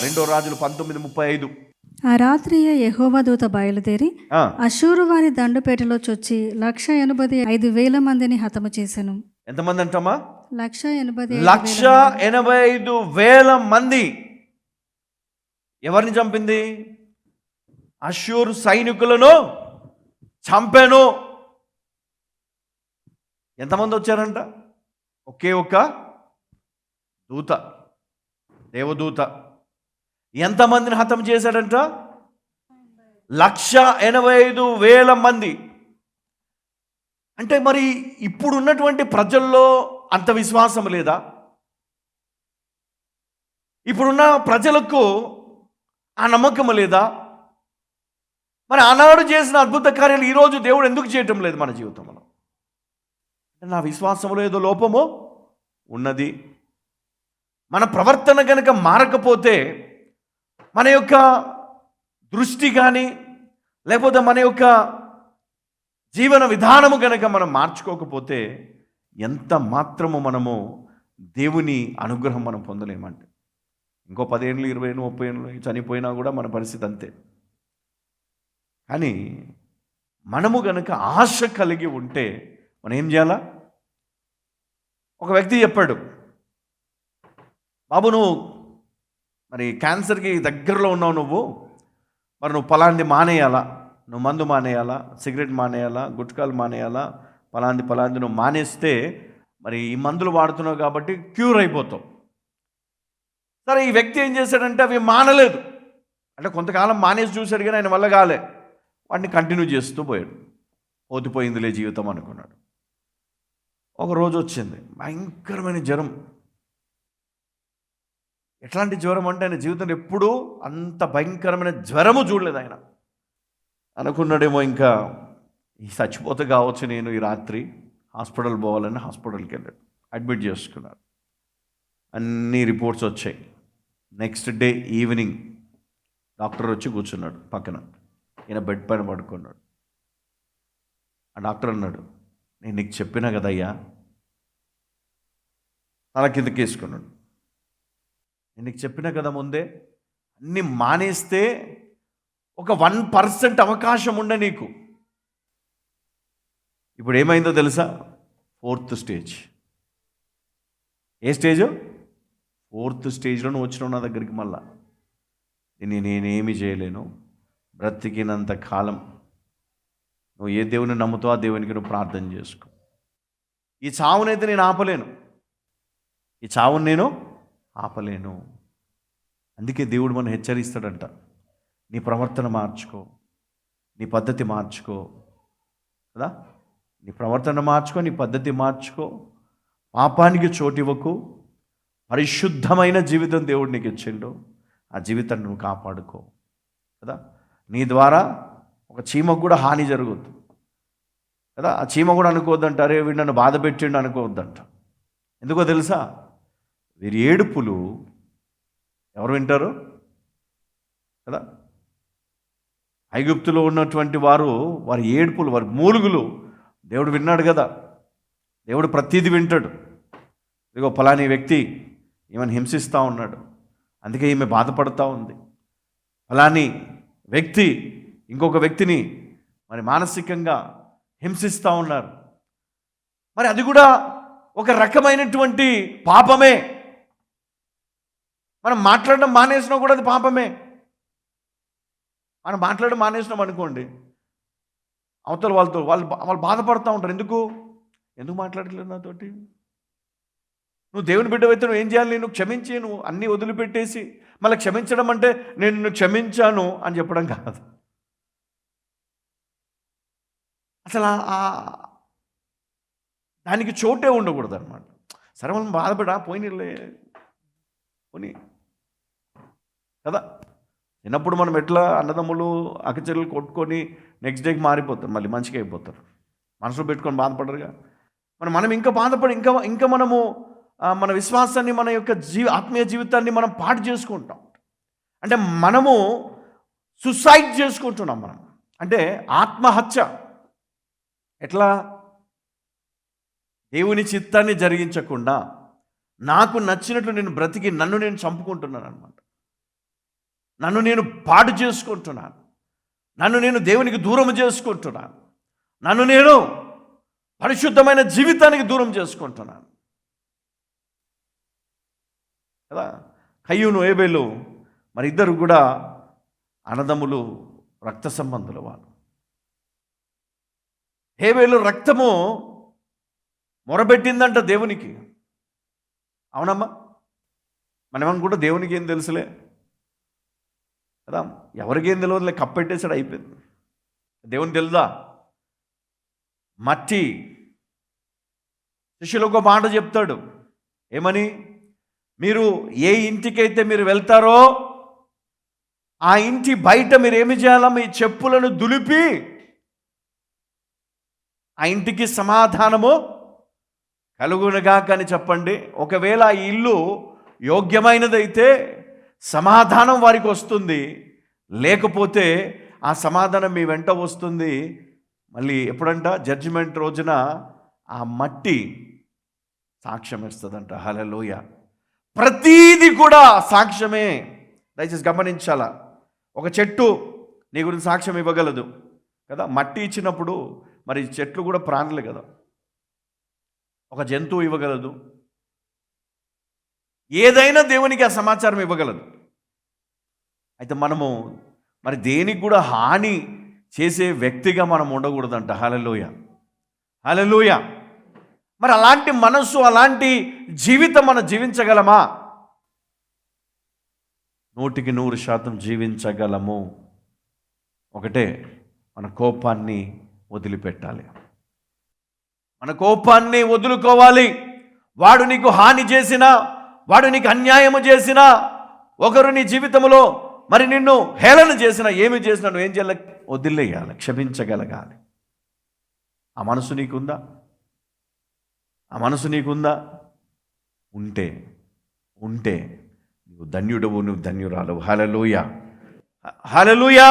రెండో రాజులు 19:35. ఆ రాత్రియే యెహోవా దూత బయలుదేరి అష్షూరు వారి దండుపేటలో చొచ్చి 185,000 మందిని హతము చేసెను. ఎంతమంది అంటమ్మా? 185,000 మంది. ఎవరిని చంపింది? అష్షూరు సైనికులను చంపాను. ఎంతమంది వచ్చారంట? ఒకే ఒక్క దూత, దేవదూత. ఎంతమందిని హతం చేశాడంట? 185,000 మంది. అంటే మరి ఇప్పుడున్నటువంటి ప్రజల్లో అంత విశ్వాసం లేదా? ఇప్పుడున్న ప్రజలకు ఆ నమ్మకం లేదా? మరి ఆనాడు చేసిన అద్భుత కార్యాలు ఈరోజు దేవుడు ఎందుకు చేయటం లేదు మన జీవితంలో? నా విశ్వాసంలో ఏదో లోపమో ఉన్నది. మన ప్రవర్తన కనుక మారకపోతే, మన యొక్క దృష్టి కానీ లేకపోతే మన యొక్క జీవన విధానము కనుక మనం మార్చుకోకపోతే ఎంత మాత్రము మనము దేవుని అనుగ్రహం మనం పొందలేమంటే. ఇంకో 10 ఏళ్ళు 20 ఏళ్ళు 30 ఏళ్ళు చనిపోయినా కూడా మన పరిస్థితి అంతే. కానీ మనము గనక ఆశ కలిగి ఉంటే మనం ఏం చేయాలా? ఒక వ్యక్తి చెప్పాడు, బాబు నువ్వు మరి క్యాన్సర్కి దగ్గరలో ఉన్నావు, మరి నువ్వు పలాంది మానేయాలా, నువ్వు మందు మానేయాలా, సిగరెట్ మానేయాలా, గుట్కాలు మానేయాలా, పలాంది నువ్వు మానేస్తే మరి ఈ మందులు వాడుతున్నావు కాబట్టి క్యూర్ అయిపోతావు. సరే, ఈ వ్యక్తి ఏం చేశాడంటే అవి మానలేదు. అంటే కొంతకాలం మానేసి చూశాడు కానీ ఆయన వల్ల కాలే. వాటిని కంటిన్యూ చేస్తూ పోయాడు. పోతిపోయిందిలే జీవితం అనుకున్నాడు. ఒక రోజు వచ్చింది భయంకరమైన జ్వరం. ఎట్లాంటి జ్వరం అంటే ఆయన జీవితంలో ఎప్పుడూ అంత భయంకరమైన జ్వరము చూడలేదు. ఆయన అనుకున్నాడేమో ఇంకా ఈ చచ్చిపోతే కావచ్చు నేను ఈ రాత్రి, హాస్పిటల్ పోవాలని హాస్పిటల్కి వెళ్ళాడు. అడ్మిట్ చేసుకున్నారు. అన్ని రిపోర్ట్స్ వచ్చాయి. నెక్స్ట్ డే ఈవినింగ్ డాక్టర్ వచ్చి కూర్చున్నాడు పక్కన. ఈయన బెడ్ పైన పడుకున్నాడు. ఆ డాక్టర్ అన్నాడు, నేను నీకు చెప్పినా కదయ్యా. తల కిందకి వేసుకున్నాడు. నేను నీకు చెప్పినా కదా ముందే, అన్నీ మానేస్తే ఒక 1% అవకాశం ఉండే నీకు. ఇప్పుడు ఏమైందో తెలుసా? 4th stage. ఏ స్టేజు? 4th స్టేజ్లో నువ్వు వచ్చినావు నా దగ్గరికి. మళ్ళా నేనేమి చేయలేను, బ్రతికినంత కాలం నువ్వు ఏ దేవుని నమ్ముతావు ఆ దేవునికి నువ్వు ప్రార్థన చేసుకో. ఈ చావునైతే నేను ఆపలేను, ఈ చావును నేను ఆపలేను. అందుకే దేవుడు మనం హెచ్చరిస్తాడంట, నీ ప్రవర్తన మార్చుకో, నీ పద్ధతి మార్చుకో కదా. నీ ప్రవర్తన మార్చుకో, నీ పద్ధతి మార్చుకో, పాపానికి చోటివ్వకు. పరిశుద్ధమైన జీవితం దేవుడు నీకు ఇచ్చిండు, ఆ జీవితాన్ని నువ్వు కాపాడుకో కదా. నీ ద్వారా ఒక చీమకు కూడా హాని జరగద్దు కదా. ఆ చీమ కూడా అనుకోవద్దంట, అరే వీడు నన్ను బాధ పెట్టిండు అనుకోవద్దంట. ఎందుకో తెలుసా? వీరి ఏడుపులు ఎవరు వింటారు కదా. ఐగుప్తులో ఉన్నటువంటి వారి ఏడుపులు, వారి మూలుగులు దేవుడు విన్నాడు కదా. దేవుడు ప్రతిదీ వింటాడు. ఇదిగో ఫలాని వ్యక్తి ఈమెను హింసిస్తూ ఉన్నాడు, అందుకే ఈమె బాధపడుతూ ఉంది. ఫలాని వ్యక్తి ఇంకొక వ్యక్తిని మరి మానసికంగా హింసిస్తూ ఉన్నారు. మరి అది కూడా ఒక రకమైనటువంటి పాపమే. మనం మాట్లాడడం మానేసినా కూడా అది పాపమే. మనం మాట్లాడడం మానేసినాం అనుకోండి, అవతల వాళ్ళు బాధపడుతూ ఉంటారు. ఎందుకు మాట్లాడట్లేదు నాతోటి? నువ్వు దేవుని బిడ్డవైతే నువ్వు ఏం చేయాలి? నువ్వు క్షమించి, నువ్వు అన్నీ వదిలిపెట్టేసి మళ్ళీ క్షమించడం అంటే నేను నిన్ను క్షమించాను అని చెప్పడం కాదు. అసలు దానికి చోటే ఉండకూడదు అనమాట. సరే మనం బాధపడా పోయినలే పోనీ కదా. చిన్నప్పుడు మనం ఎట్లా అన్నదమ్ములు అక్కచెల్లెలు కొట్టుకొని నెక్స్ట్ డేకి మారిపోతారు, మళ్ళీ మంచిగా అయిపోతారు. మనసులో పెట్టుకొని బాధపడరుగా. మనం ఇంకా బాధపడి ఇంకా మనము మన విశ్వాసాన్ని, మన యొక్క ఆత్మీయ జీవితాన్ని మనం పాడు చేసుకుంటాం. అంటే మనము సుసైడ్ చేసుకుంటున్నాం. మనం అంటే ఆత్మహత్య. ఎట్లా? దేవుని చిత్తాన్ని జరిగించకుండా నాకు నచ్చినట్లు నేను బ్రతికి నన్ను నేను చంపుకుంటున్నాను అనమాట. నన్ను నేను పాడు చేసుకుంటున్నాను, నన్ను నేను దేవునికి దూరం చేసుకుంటున్నాను, నన్ను నేను పరిశుద్ధమైన జీవితానికి దూరం చేసుకుంటున్నాను కదా. కయ్యూను ఏబేలు మరి ఇద్దరు కూడా అన్నదమ్ములు, రక్త సంబంధులు వాళ్ళు. హేబేలు రక్తము మొరబెట్టిందంట దేవునికి. అవునమ్మా, మనమనుకుంటే దేవునికి ఏం తెలుసులే కదా, ఎవరికేం తెలియదులే, కప్పెట్టేసాడు, అయిపోయింది. దేవునికి తెలుదా? మట్టి. శిష్యులకు ఒక మాట చెప్తాడు, ఏమని? మీరు ఏ ఇంటికైతే మీరు వెళ్తారో ఆ ఇంటి బయట మీరు ఏమి చేయాలా? మీ చెప్పులను దులిపి ఆ ఇంటికి సమాధానము కలుగునుగా అని చెప్పండి. ఒకవేళ ఆ ఇల్లు యోగ్యమైనదైతే సమాధానం వారికి వస్తుంది, లేకపోతే ఆ సమాధానం మీ వెంట వస్తుంది. మళ్ళీ ఎప్పుడంట? జడ్జిమెంట్ రోజున ఆ మట్టి సాక్ష్యం ఇస్తుందంట. హల్లెలూయా. ప్రతీది కూడా సాక్ష్యమే. దయచేసి గమనించాలా. ఒక చెట్టు నీ గురించి సాక్ష్యం ఇవ్వగలదు కదా. మట్టి ఇచ్చినప్పుడు మరి చెట్లు కూడా ప్రాణులే కదా. ఒక జంతువు ఇవ్వగలదు, ఏదైనా దేవునికి ఆ సమాచారం ఇవ్వగలదు. అయితే మనము మరి దేనికి కూడా హాని చేసే వ్యక్తిగా మనం ఉండకూడదంట. హల్లెలూయా, హల్లెలూయా. మరి అలాంటి మనస్సు, అలాంటి జీవితం మనం జీవించగలమా? 100% జీవించగలము. ఒకటే, మన కోపాన్ని వదిలిపెట్టాలి, మన కోపాన్ని వదులుకోవాలి. వాడు నీకు హాని చేసినా, వాడు నీకు అన్యాయము చేసినా, ఒకరు నీ జీవితంలో మరి నిన్ను హేళన చేసినా, ఏమి చేసినా నువ్వు ఏం చేయాలి? వదిలేయాలి, క్షమించగలగాలి. ఆ మనసు నీకుందా? ఆ మనసు నీకుందా? ఉంటే నువ్వు ధన్యుడవు, నువ్వు ధన్యురాలవు. హల్లెలూయా, హల్లెలూయా.